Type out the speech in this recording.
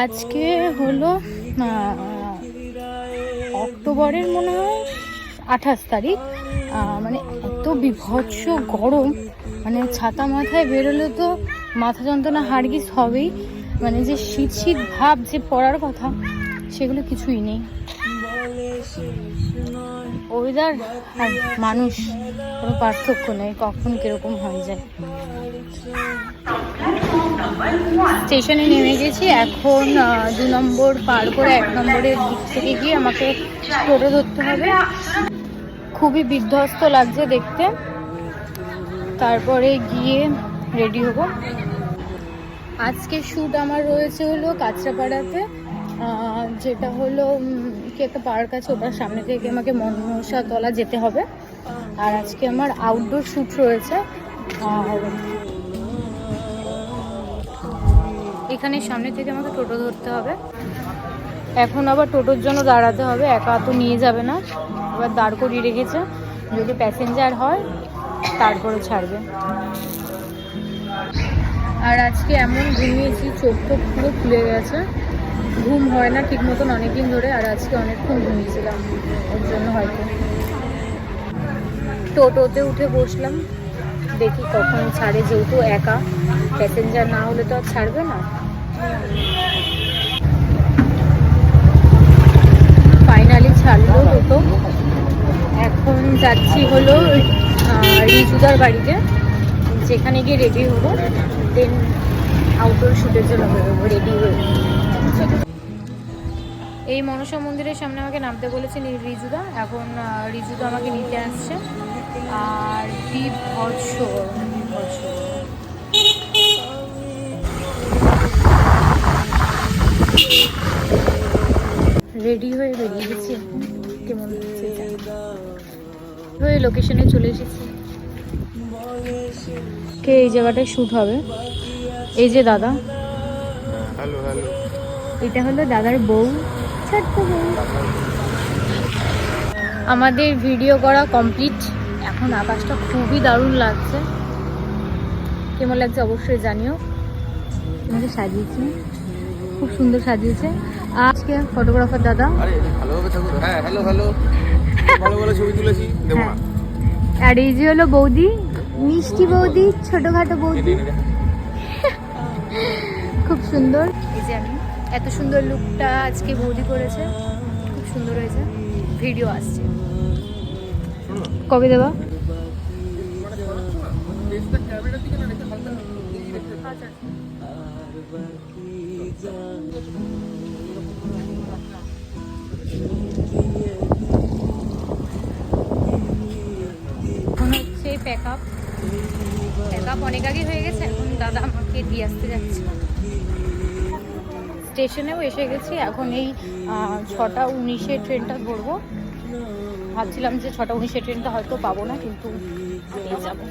আজকে হলো অক্টোবরের মনে হয় 28 তারিখ। মানে এত বিভৎস গরম, মানে ছাতা মাথায় বেরোলে তো মাথা যন্ত্রণা হাড়গিস হবেই। মানে যে শীত শীত ভাব যে পড়ার কথা সেগুলো কিছুই নেই। ওয়েদার আর মানুষ কোনো পার্থক্য নেই, কখন কিরকম হয়ে যায়। স্টেশনে নেমে গেছি, এখন 2 নম্বর পার করে 1 নম্বরের দিক থেকে গিয়ে আমাকে টোটো ধরতে হবে। খুবই বিধ্বস্ত লাগছে দেখতে। তারপরে গিয়ে রেডি হব। আজকে শ্যুট আমার রয়েছে হলো কাঁচরাপাড়াতে, যেটা হলো কি একটা পার্ক আছে, ওটার সামনে থেকে আমাকে মনসাতলা যেতে হবে। আর আজকে আমার আউটডোর শ্যুট রয়েছে। আর এখানে সামনে থেকে আমাকে টোটো ধরতে হবে। এখন আবার টোটোর জন্য দাঁড়াতে হবে, একা তো নিয়ে যাবে না। এবার দাঁড় করিয়ে রেখেছে, যদি প্যাসেঞ্জার হয় তারপরে ছাড়বে। আর আজকে এমন ঘুমিয়েছি, চোখ টোক পুরো খুলে গেছে, ঘুম হয় না ঠিক মতন অনেকদিন ধরে। আর আজকে অনেকক্ষণ ঘুমিয়েছিলাম, ওর জন্য হয়তো। টোটোতে উঠে বসলাম, দেখি কখন ছাড়ে, যেহেতু একা, প্যাসেঞ্জার না হলে তো আর ছাড়বে না। ফাইনালি ছাড়লো টোটো। এখন যাচ্ছি হলো রিজুদার বাড়িতে, যেখানে গিয়ে রেডি হবো, দেন আউটডোর শ্যুটের জন্য বেরোবো রেডি হয়ে। এই মনসা মন্দিরের সামনে আমাকে নামতে বলেছে রিজুদা। এখন রিজুদা আমাকে নিতে আসছে। আর বিভৎস রেডি হয়ে বেরিয়ে গেছি। কেমন হয়ে লোকেশনে চলে এসেছি। কে এই জায়গাটায় শ্যুট হবে? এই যে দাদা, হ্যালো হ্যালো, এটা হলো দাদার বউ, ছোট্ট বউ। আমাদের ভিডিও করা কমপ্লিট। এখন আকাশটা খুবই দারুণ লাগছে। কেমন লাগছে অবশ্যই জানিও। আমাকে সাজিয়েছে, খুব সুন্দর সাজিয়েছে। আজকে ফটোগ্রাফার দাদা। আরে ভালোভাবে থাকো। হ্যাঁ হ্যালো হ্যালো, ভালো ভালো ছবি তুলেছি, দেবো না। আর এই যে হলো বৌদি, মিষ্টি বৌদি, ছোটখাটো বৌদি, খুব সুন্দর। এই যে আমি, এত সুন্দর লুকটা আজকে বৌদি করেছে, খুব সুন্দর হয়েছে। ভিডিও আসছে, কবে দেবা? এখন হচ্ছে প্যাকআপ অনেক আগে হয়ে গেছে। এখন দাদা আমাকে দিয়ে আসতে যাচ্ছে। স্টেশনেও এসে গেছি। এখন এই 6:19 ট্রেনটা ধরবো। ভাবছিলাম যে 6:19 ট্রেনটা হয়তো পাবো না, কিন্তু পেয়ে যাবো।